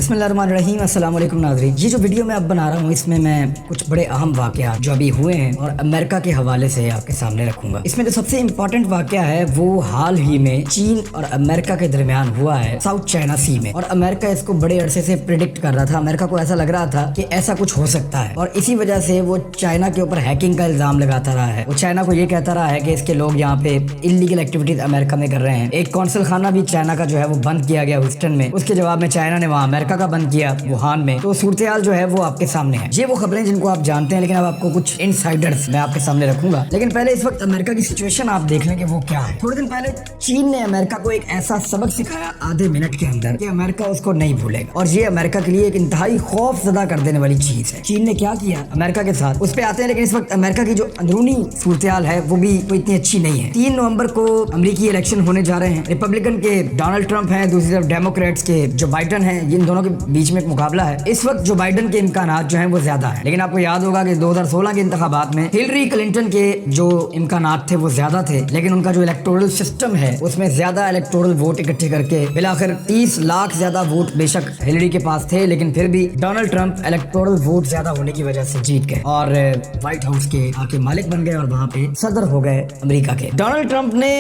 बिस्मिल्लाहिर्रहमानिर्रहीम। अस्सलाम वालेकुम नाज़रीन। ये जो वीडियो मैं अब बना रहा हूँ इसमें मैं कुछ बड़े अहम वाक़यात जो अभी हुए हैं और अमेरिका के हवाले से आपके सामने रखूंगा। इसमें जो सबसे इम्पोर्टेंट वाक़या है वो हाल ही में चीन और अमेरिका के दरमियान हुआ है साउथ चाइना सी में, और अमेरिका इसको बड़े अरसे से प्रिडिक्ट कर रहा था। अमेरिका को ऐसा लग रहा था कि ऐसा कुछ हो सकता है और इसी वजह से वो चाइना के ऊपर हैकिंग का इल्जाम लगाता रहा है। वो चाइना को ये कहता रहा है कि इसके लोग यहाँ पे इलीगल एक्टिविटीज अमेरिका में कर रहे हैं। एक कौंसल खाना भी चाइना का जो है वो बंद किया गया ह्यूस्टन में, उसके जवाब में चाइना ने वहाँ अमेरिका का बंद किया वुहान में। तो सूरत हाल जो है वो आपके सामने है। ये वो खबरें जिनको आप जानते हैं, लेकिन अब आपको कुछ इनसाइडर्स मैं आपके सामने रखूंगा। लेकिन पहले इस वक्त अमेरिका की सिचुएशन आप देख लें कि वो क्या है। थोड़े दिन पहले चीन ने अमेरिका को एक ऐसा सबक सिखाया आधे मिनट के अंदर कि अमेरिका उसको नहीं भूलेगा, और ये अमेरिका के लिए एक इंतहाई खौफजदा कर देने वाली चीज है। चीन ने क्या किया अमेरिका के साथ, उस पर आते हैं। लेकिन इस वक्त अमेरिका की जो अंदरूनी सूरत हाल है वो भी कोई इतनी अच्छी नहीं है। 3 नवंबर को अमेरिकी इलेक्शन होने जा रहे हैं। रिपब्लिकन के डोनाल्ड ट्रंप हैं, दूसरी तरफ डेमोक्रेट्स के जो बाइडन हैं। इन दोनों के बीच में एक मुकाबला है। इस वक्त जो बाइडन के इम्कानात जो हैं वो ज्यादा है, लेकिन आपको याद होगा कि 2016 के इंतखाबात में हिलरी क्लिंटन के जो इम्कानात थे वो ज्यादा थे, लेकिन उनका जो इलेक्टोरल सिस्टम है उसमें ज्यादा इलेक्टोरल वोट इकट्ठे करके बिलाखिर 30 लाख ज्यादा वोट बेशक हिलरी के पास थे, लेकिन फिर भी डोनाल्ड ट्रंप इलेक्टोरल वोट ज्यादा होने की वजह से जीत गए और व्हाइट हाउस के आके मालिक बन गए और वहां पे सदर हो गए अमेरिका के। डोनाल्ड ट्रंप ने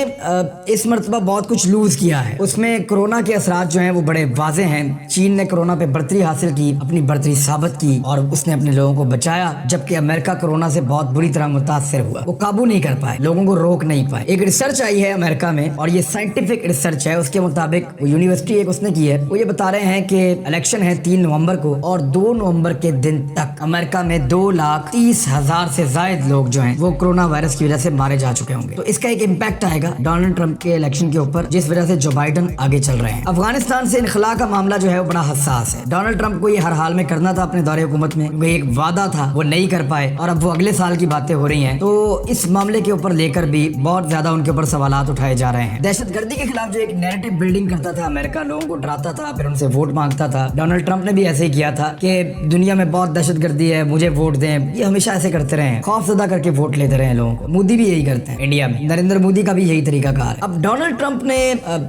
इस मरतबा बहुत कुछ लूज किया है। उसमें कोरोना के असरात जो हैं वो बड़े वाजे हैं। चीन ने कोरोना पे बढ़तरी हासिल की, अपनी बढ़तरी साबित की और उसने अपने लोगों को बचाया, जबकि अमेरिका कोरोना से बहुत बुरी तरह मुतासर हुआ। वो काबू नहीं कर पाए, लोगों को रोक नहीं पाए। एक रिसर्च आई है अमेरिका में और ये साइंटिफिक रिसर्च है। उसके मुताबिक यूनिवर्सिटी एक उसने की है, वो ये बता रहे हैं कि इलेक्शन है 3 नवंबर को और 2 नवंबर के दिन तक अमेरिका में 2,30,000 से ज्यादा लोग जो हैं वो कोरोना वायरस की वजह से मारे जा चुके होंगे। तो इसका एक इम्पैक्ट आएगा डोनाल्ड ट्रंप के इलेक्शन के ऊपर, जिस वजह से जो बाइडन आगे चल रहे हैं। अफगानिस्तान से इनखला का मामला जो है वो बड़ा हसास है। डोनाल्ड ट्रंप को ये हर हाल में करना था अपने दौरे हुकूमत में, क्योंकि एक वादा था वो नहीं कर पाए और अब वो अगले साल की बातें हो रही हैं। तो इस मामले के ऊपर लेकर भी बहुत ज्यादा उनके ऊपर सवालात उठाए जा रहे हैं। दहशतगर्दी के खिलाफ जो एक नैरेटिव बिल्डिंग करता था अमेरिका, लोगों को डराता था, फिर उनसे वोट मांगता था। डोनाल्ड ट्रंप ने भी ऐसे ही किया था कि दुनिया में बहुत दहशतगर्दी है, मुझे वोट दें। ये हमेशा ऐसे करते रहे, खौफजदा करके वोट लेते रहे लोगों को। मोदी भी यही करते हैं इंडिया में, नरेंद्र मोदी का भी यही तरीका कार है। अब डोनाल्ड ट्रंप ने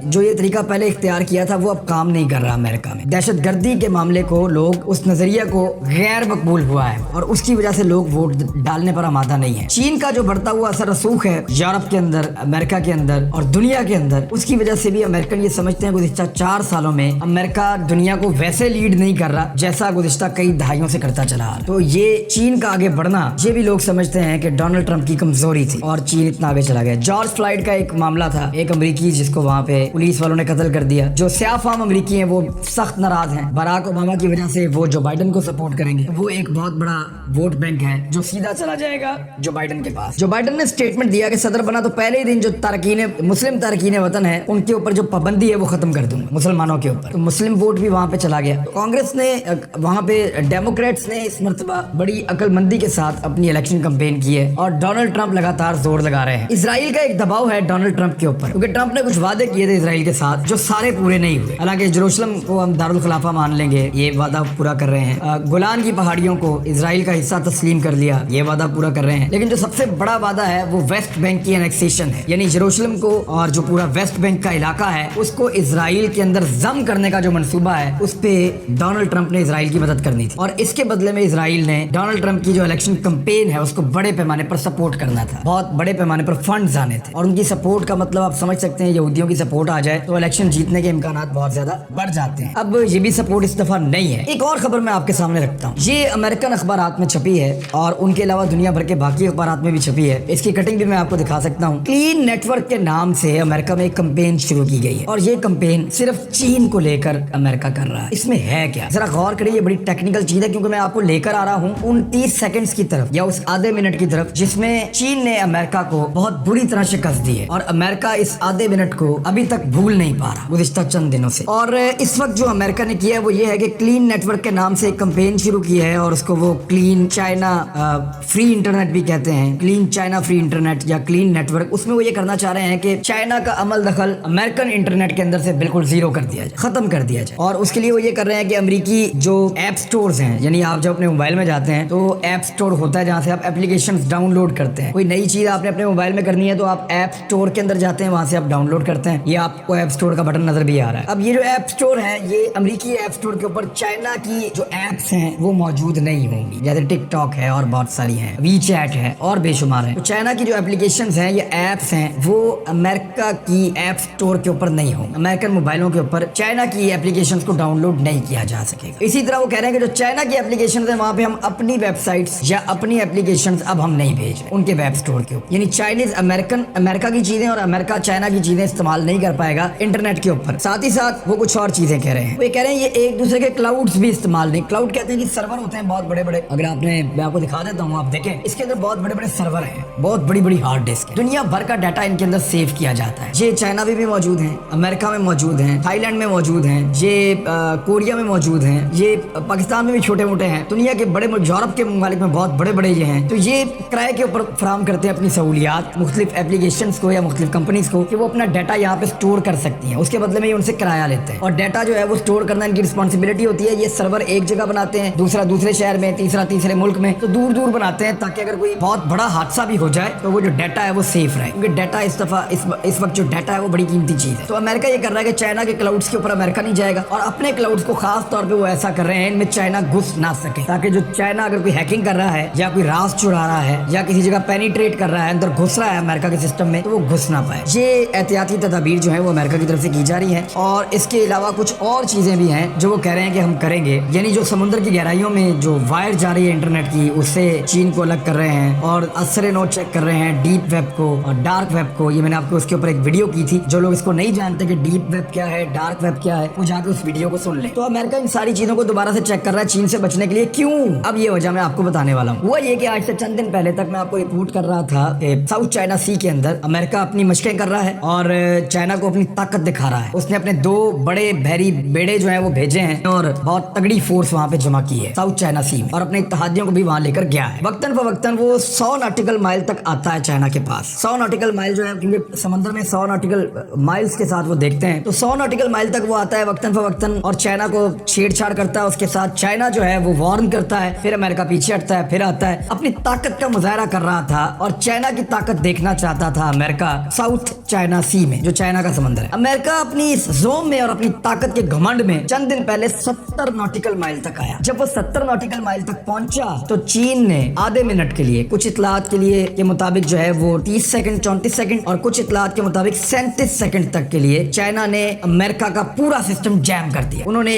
जो ये तरीका पहले इख्तियार किया था वो अब काम नहीं कर रहा अमेरिका में। दहशतगर्दी के मामले को लोग उस नजरिया को गैर मकबूल हुआ है और उसकी वजह से लोग वोट डालने पर आमादा नहीं है। चीन का जो बढ़ता हुआ असर रसूख है यूरोप के अंदर, अमेरिका के अंदर और दुनिया के अंदर, उसकी वजह से भी अमेरिकन ये समझते हैं गुज़िश्ता 4 सालों में अमेरिका दुनिया को वैसे लीड नहीं कर रहा जैसा गुज़िश्ता कई दहाइयों से करता चला आ रहा। तो ये चीन का आगे बढ़ना, ये भी लोग समझते हैं कि डोनाल्ड ट्रंप की कमजोरी थी और चीन इतना आगे चला गया। जॉर्ज फ्लॉयड का एक मामला था, एक अमेरिकी जिसको वहां पे पुलिस वालों ने कत्ल कर दिया। जो स्याफाम अमेरिकी हैं वो सख्त नाराज हैं बराक ओबामा की वजह से। वो जो बाइडन को सपोर्ट करेंगे, वो एक बहुत बड़ा वोट बैंक है जो सीधा चला जाएगा जो बाइडन के पास। जो बाइडन ने स्टेटमेंट दिया कि सदर बना तो पहले ही दिन जो मुस्लिम तारकीन वतन है उनके ऊपर जो पाबंदी है वो खत्म कर दूंगा मुसलमानों के ऊपर। तो मुस्लिम वोट भी वहां पे चला गया। तो कांग्रेस ने वहां पे डेमोक्रेट्स ने इस मरतबा बड़ी अक्लमंदी के साथ अपनी इलेक्शन कैंपेन की है और डोनाल्ड ट्रंप लगातार जोर लगा रहे हैं। इजराइल का एक दबाव है डोनाल्ड ट्रंप के ऊपर, क्योंकि ट्रंप ने कुछ वादे किए थे इजराइल के साथ जो सारे पूरे नहीं हुए। हालांकि जेरूसलम को हम दारुल खिलाफा मान लेंगे, ये वादा पूरा कर रहे हैं। गोलान की पहाड़ियों को इजराइल का हिस्सा तस्लीम कर लिया, ये वादा पूरा कर रहे हैं। लेकिन जो सबसे बड़ा वादा है वो वेस्ट बैंक की एनेक्सेशन है, यानी जेरूसलम को और जो पूरा वेस्ट बैंक का इलाका है उसको इजराइल के अंदर जम करने का जो मंसूबा है उस पे डोनाल्ड ट्रंप ने इजराइल की मदद करनी थी और इसके बदले में इजराइल ने डोनाल्ड ट्रंप की जो इलेक्शन कैंपेन है उसको बड़े पैमाने पर सपोर्ट करना था। बहुत बड़े पैमाने पर फंड्स आने थे और उनकी सपोर्ट का मतलब आप समझ सकते हैं, यहूदियों की सपोर्ट आ जाए तो इलेक्शन जीतने के इम्कानात बहुत ज्यादा बढ़ जाते हैं। अब ये भी सपोर्ट इस दफा नहीं है। एक और खबर मैं आपके सामने रखता हूँ, ये अमेरिकन अखबारात में छपी है और उनके अलावा दुनिया भर के बाकी अखबारात में भी छपी है। इसकी कटिंग भी मैं आपको दिखा सकता हूँ। क्लीन नेटवर्क के नाम से अमेरिका में एक कैंपेन शुरू की गई है और ये कैंपेन सिर्फ चीन को लेकर अमेरिका कर रहा है। इसमें है क्या, जरा गौर करिए। ये बड़ी टेक्निकल चीज है क्योंकि मैं आपको लेकर आ रहा हूँ 29 सेकंड्स की तरफ या उस आधे मिनट की तरफ जिसमें चीन ने अमेरिका को बहुत बुरी तरह शिकस्त दी है और अमेरिका इस आधे मिनट को अभी तक भूल नहीं पा रहा गुज़िश्ता चंद दिनों से। और इस वक्त जो अमेरिका ने किया है वो ये है कि क्लीन नेटवर्क के नाम से एक कैंपेन शुरू की है और उसको वो क्लीन चाइना फ्री इंटरनेट भी कहते हैं, क्लीन चाइना फ्री इंटरनेट या क्लीन नेटवर्क। उसमें वो ये करना चाह रहे हैं कि चाइना का अमल दखल अमेरिकन इंटरनेट के अंदर से बिल्कुल जीरो कर दिया जाए, खत्म कर दिया जाए। और उसके लिए वो ये कर रहे हैं कि अमेरिकी जो ऐप स्टोर्स हैं, यानी आप जब अपने मोबाइल में जाते हैं तो ऐप स्टोर होता है जहाँ से आप एप्लीकेशन डाउनलोड करते हैं। कोई नई चीज आपने अपने मोबाइल में करनी है तो आप ऐप स्टोर के अंदर जाते हैं, वहां से आप डाउनलोड करते हैं। ये आपको ऐप स्टोर का बटन नजर भी आ रहा है। अब ये जो ऐप स्टोर है ये अमेरिकी एक ही ऐप स्टोर के ऊपर चाइना की जो एप्स हैं वो मौजूद नहीं होंगी, जैसे टिकटॉक है और बहुत सारी हैं, वी चैट है और बेशुमार है। तो चाइना की जो एप्लीकेशंस हैं, ये एप्स हैं, वो अमेरिका की ऐप स्टोर के ऊपर नहीं होंगे। अमेरिकन मोबाइलों के ऊपर चाइना की एप्लीकेशंस को डाउनलोड नहीं किया जा सकेगा। इसी तरह वो कह रहे हैं कि जो चाइना की एप्लीकेशंस हैं, वहां पे हम अपनी वेबसाइट्स या अपनी एप्लीकेशंस अब हम नहीं भेज रहे उनके वेब स्टोर के ऊपर, यानी चाइनीज अमेरिका की चीजें और अमेरिका चाइना की चीजें इस्तेमाल नहीं कर पाएगा इंटरनेट के ऊपर। साथ ही साथ वो कुछ और चीजें कह रहे हैं, वो कह रहे हैं ये एक दूसरे के क्लाउड्स भी इस्तेमाल नहीं। क्लाउड कहते हैं कि सर्वर होते हैं बहुत बड़े बड़े, अगर मैं आपको दिखा देता हूँ, आप देखें इसके अंदर बहुत बड़े बड़े सर्वर हैं, बहुत बड़ी बड़ी हार्ड डिस्क है, दुनिया भर का डाटा इनके अंदर सेव किया जाता है। ये चाइना में भी मौजूद है, अमेरिका में मौजूद है, थाईलैंड में मौजूद है, ये कोरिया में मौजूद है, ये पाकिस्तान में भी छोटे मोटे हैं, दुनिया के बड़े यूरोप के ममालिक में बहुत बड़े बड़े ये हैं। तो ये किराए के ऊपर फराहम करते हैं अपनी सहूलियात मुख्तलिफ एप्लीकेशंस को या मुख्तलिफ कंपनीज को कि वो अपना डाटा यहाँ पे स्टोर कर सकती हैं। उसके बदले में ये उनसे किराया लेते हैं और डाटा जो है वो स्टोर करना इनकी रिस्पॉन्सिबिलिटी होती है। ये सर्वर एक जगह बनाते हैं, दूसरा दूसरे शहर में, तीसरा तीसरे मुल्क में, तो दूर दूर बनाते हैं ताकि अगर कोई बहुत बड़ा हादसा भी हो जाए तो वो जो डाटा है वो सेफ रहे, क्योंकि डाटा इस वक्त जो डाटा है वो बड़ी कीमती चीज है। तो अमेरिका ये कर रहा है कि चाइना के क्लाउड्स के ऊपर अमेरिका नहीं जाएगा और अपने क्लाउड्स को खास तौर पे वो ऐसा कर रहे हैं इनमें चाइना घुस ना सके, ताकि जो चाइना अगर कोई हैकिंग कर रहा है या कोई राज चुरा रहा है या किसी जगह पेनिट्रेट कर रहा है, अंदर घुस रहा है अमेरिका के सिस्टम में, तो वो घुस ना पाए। ये एहतियाती तदाबीर जो है वो अमेरिका की तरफ से की जा रही है। और इसके अलावा कुछ और चीजें भी हैं जो वो कह रहे हैं कि हम करेंगे, यानी जो समुद्र की गहराइयों में जो वायर जा रही है इंटरनेट की, उससे चीन को अलग कर रहे हैं और असर नोट चेक कर रहे हैं डीप वेब को और डार्क वेब को। ये मैंने आपको उसके ऊपर एक वीडियो की थी, जो लोग इसको नहीं जानते कि डीप वेब क्या है, डार्क वेब क्या है, वो जाकर उस वीडियो को सुन ले। तो अमेरिका इन सारी चीजों को दोबारा से चेक कर रहा है चीन से बचने के लिए। क्यों? अब ये वजह मैं आपको बताने वाला हूँ। हुआ ये कि आज से चंद दिन पहले तक मैं आपको रिपोर्ट कर रहा था कि साउथ चाइना सी के अंदर अमेरिका अपनी मशकें कर रहा है और चाइना को अपनी ताकत दिखा रहा है। उसने अपने 2 बड़े बहरी बेड़े जो हैं वो भेजे हैं और बहुत तगड़ी फोर्स वहां पे जमा की है साउथ चाइना सी में, और अपने इत्तेहादियों को भी वहां लेकर गया है। वक्तन फवक्तन वो 100 नॉटिकल माइल तक आता है चाइना के पास। 100 नॉटिकल माइल जो है, क्योंकि समंदर में 100 नॉटिकल माइल्स के साथ वो देखते हैं, तो 100 नॉटिकल माइल तक वो आता है वक्तन फवक्तन और चाइना को छेड़छाड़ करता है। उसके साथ चाइना जो है वो वार्न करता है, फिर अमेरिका पीछे हटता है, फिर आता है। अपनी ताकत का मुजाहरा कर रहा था और चाइना की ताकत देखना चाहता था अमेरिका साउथ चाइना सी में, जो चाइना का समंदर है। अमेरिका अपनी इस जोम में और अपनी ताकत के घमंड में चंद दिन पहले 70 नॉटिकल माइल तक आया। जब वो 70 नॉटिकल माइल तक पहुंचा तो चीन ने आधे मिनट के लिए, कुछ इतलात के मुताबिक जो है वो 30 सेकंड 34 सेकंड और कुछ इतलात के मुताबिक 37 सेकंड तक के लिए चाइना ने अमेरिका का पूरा सिस्टम जैम कर दिया। उन्होंने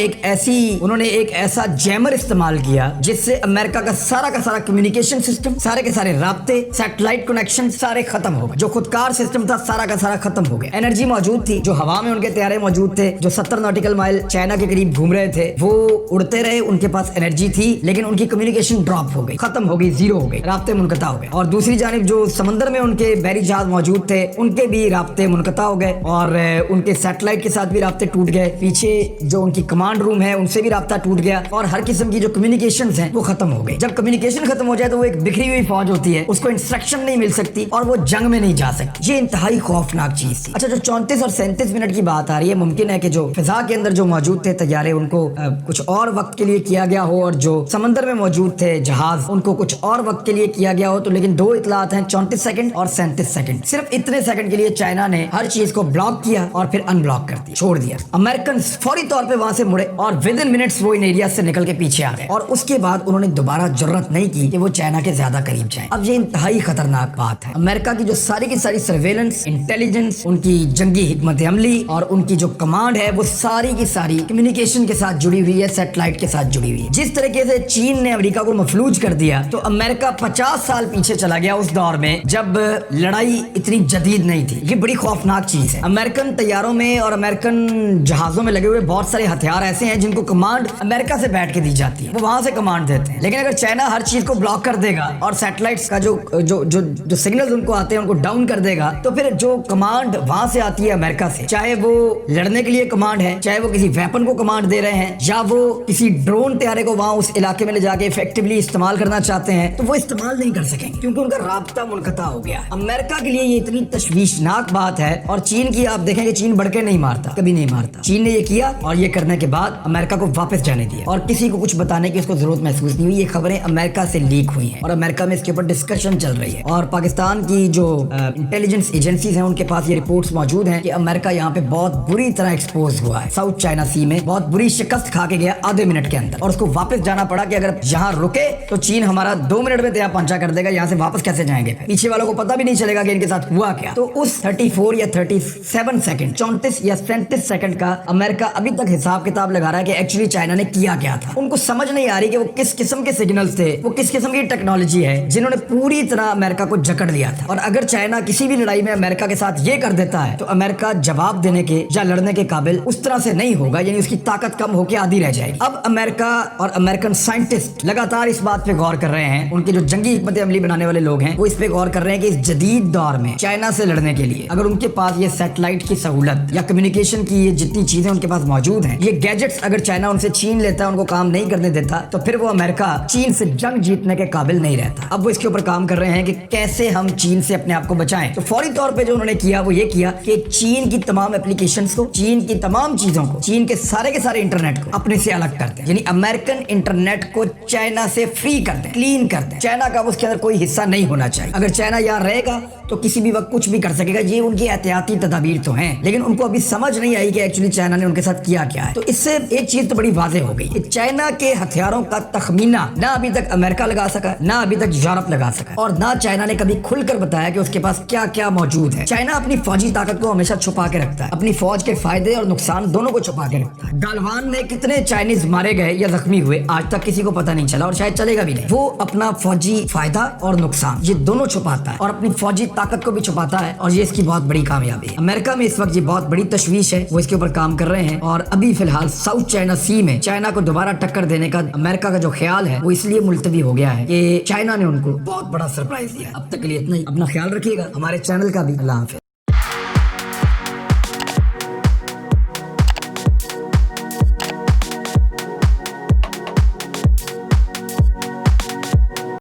एक ऐसा जैमर इस्तेमाल किया जिससे अमेरिका का सारा कम्युनिकेशन सिस्टम, सारे के सारे राब्ते, सैटेलाइट कनेक्शन सारे खत्म हो गए। जो खुदकार सिस्टम था सारा का सारा खत्म हो गया। एनर्जी मौजूद थी, जो हवा में उनके तैयारे मौजूद थे, जो 70 नॉटिकल माइल चाइना के करीब घूम रहे थे, वो उड़ते रहे, उनके पास एनर्जी थी, लेकिन उनकी कम्युनिकेशन ड्रॉप हो गई, खत्म हो गई, जीरो हो गई, राब्ते मुनक़ता हो गए। और दूसरी जानिब जो समंदर में उनके बहरी जहाज मौजूद थे, उनके भी राब्ते मुनक़ता हो गए और उनके सैटेलाइट के साथ भी राब्ते टूट गए। पीछे जो उनकी कमांड रूम है उनसे भी राब्ता टूट गया और हर किस्म की जो कम्युनिकेशन है वो खत्म हो गई। जब कम्युनिकेशन खत्म हो जाए तो वो एक बिखरी हुई फौज होती है, उसको इंस्ट्रक्शन नहीं मिल सकती और वो जंग में नहीं जा सकती। ये इंतहाई खौफनाक चीज थी। अच्छा, जो 34 और 37 मिनट की बात आ रही है, मुमकिन है कि जो फिजा के अंदर जो मौजूद थे तैयारे, उनको कुछ और वक्त के लिए किया गया हो और जो समंदर में मौजूद थे जहाज, उनको कुछ और वक्त के लिए किया गया हो। तो लेकिन 2 इतलात हैं, 34 सेकंड और 37 सेकंड। सिर्फ इतने सेकंड के लिए चाइना ने हर चीज को ब्लॉक किया और फिर अनब्लॉक कर दिया, छोड़ दिया। अमेरिकन फौरी तौर पे वहां से मुड़े और विद इन मिनट्स वो इन एरिया से निकल के पीछे आ गए और उसके बाद उन्होंने दोबारा जरूरत नहीं की कि वो चाइना के ज्यादा करीब जाए। अब ये इंतहाई खतरनाक बात है। अमेरिका की जो सारी की सारी सर्वेलेंस, इंटेलिजेंस, उनकी जंगी हिकमत अमली और उनकी जो कमांड है वो सारी की सारी कम्युनिकेशन के साथ जुड़ी हुई है, सैटेलाइट के साथ जुड़ी हुई है। जिस तरीके से चीन ने अमेरिका को मफलूज कर दिया, तो अमेरिका 50 साल पीछे चला गया उस दौर में जब लड़ाई इतनी जदीद नहीं थी। ये बड़ी खौफनाक चीज है। अमेरिकन तैयारों में और अमेरिकन जहाजों में लगे हुए बहुत सारे हथियार ऐसे हैं जिनको कमांड अमेरिका से बैठ के दी जाती है, वो वहां से कमांड देते हैं। लेकिन अगर चाइना हर चीज को ब्लॉक कर देगा और सैटेलाइट्स का जो सिग्नल्स उनको आते हैं उनको डाउन कर देगा, तो फिर जो कमांड वहां से आती है अमेरिका से, चाहे वो लड़ने के लिए कमांड है, चाहे वो किसी वेपन को कमांड दे रहे हैं या वो किसी ड्रोन तैयारे को वहां उस इलाके में ले जाके इफेक्टिवली इस्तेमाल करना चाहते हैं, तो वो इस्तेमाल नहीं कर सकेंगे क्योंकि उनका राब्ता मुनक़ता हो गया। अमेरिका के लिए ये इतनी तशवीशनाक बात है। और चीन की आप देखेंगे, चीन बढ़के नहीं मारता, कभी नहीं मारता। चीन ने ये किया और ये करने के बाद अमेरिका को वापस जाने दिया और किसी को कुछ बताने की उसको जरूरत महसूस नहीं हुई। ये खबरें अमेरिका से लीक हुई हैं और अमेरिका में इसके ऊपर डिस्कशन चल रही है और पाकिस्तान की जो इंटेलिजेंस एजेंसीज हैं उनके पास ये रिपोर्ट्स मौजूद हैं कि अमेरिका यहाँ पे बहुत बुरी तरह एक्सपोज हुआ है। साउथ चाइना सी में बहुत बुरी शिकस्त खा के गया आधे मिनट के अंदर, और उसको वापस जाना पड़ा कि अगर यहाँ रुके तो चीन हमारा 2 मिनट में तैयार पहुंचा कर देगा, यहाँ से वापस कैसे जाएंगे। पीछे वालों को पता भी नहीं चलेगा कि इनके साथ हुआ क्या। तो उस 34 या 37 सेकंड, 34 या 37 सेकंड का अमेरिका अभी तक हिसाब किताब लगा रहा है कि एक्चुअली चाइना ने किया क्या था। उनको समझ नहीं आ रही कि वो किस किस्म के सिग्नल्स थे, वो किस किस्म की टेक्नोलॉजी है जिन्होंने पूरी तरह अमेरिका को जकड़ लिया था। और अगर चाइना किसी भी लड़ाई में अमेरिका के साथ ये कर देता है तो अमेरिका जवाब देने के या लड़ने के काबिल उस तरह से नहीं होगा, यानी उसकी ताकत कम होकर आधी रह जाएगी। अब अमेरिका और अमेरिकन साइंटिस्ट लगातार इस बात पे गौर कर रहे हैं, उनके जो जंगी हिकमत अमली बनाने वाले लोग हैं वो इस पे गौर कर रहे हैं कि इस जदीद दौर में चाइना से लड़ने के लिए अगर उनके पास ये सैटेलाइट की सहूलत या कम्युनिकेशन की ये जितनी चीजें उनके पास मौजूद हैं, ये गैजेट्स अगर चाइना उनसे छीन लेता है, उनको काम नहीं करने देता, तो फिर वो अमेरिका चीन से जंग जीतने के काबिल नहीं रहता। अब वो इसके ऊपर काम कर रहे हैं कि कैसे हम चीन से अपने आप को बचाएं। तो फौरी तौर पे जो उन्होंने किया वो ये किया कि चीन की तमाम एप्लीकेशंस को, चीन की तमाम चीजों को, चीन के सारे इंटरनेट को अपने से अलग कर दें, यानी अमेरिकन इंटरनेट को चाइना से फ्री कर दें, क्लीन कर दें। चाइना का उसके अंदर कोई हिस्सा नहीं होना चाहिए। अगर चाइना यहाँ रहेगा तो किसी भी वक्त कुछ भी कर सकेगा। ये उनकी एहतियाती तदाबीर तो हैं, लेकिन उनको अभी समझ नहीं आई कि एक्चुअली चाइना ने उनके साथ किया क्या है। तो इससे एक चीज तो बड़ी वाज़ेह हो गई कि चाइना के हथियारों का तखमीना ना अभी तक अमेरिका लगा सका, ना अभी तक यूरोप लगा सका, और ना चाइना ने कभी खुलकर बताया कि उसके पास क्या क्या मौजूद है। चाइना अपनी फौजी ताकत को हमेशा छुपा के रखता है, अपनी फौज के फायदे और नुकसान दोनों को छुपा के रखता है। गालवान में कितने चाइनीज मारे गए या जख्मी हुए आज तक किसी को पता नहीं चला, और शायद चलेगा भी नहीं। वो अपना फौजी फायदा और नुकसान ये दोनों छुपाता है और अपनी फौजी ताकत को भी छुपाता है, और ये इसकी बहुत बड़ी कामयाबी है। अमेरिका में इस वक्त ये बहुत बड़ी तशवीश है, वो इसके ऊपर काम कर रहे हैं। और अभी फिलहाल साउथ चाइना सी में चाइना को दोबारा टक्कर देने का अमेरिका का जो ख्याल है वो इसलिए मुलतवी हो गया है कि चाइना ने उनको बहुत बड़ा सरप्राइज दिया। अब तक के लिए इतना ही। अपना ख्याल रखिएगा, हमारे चैनल का भी। अल्लाह हाफिज़।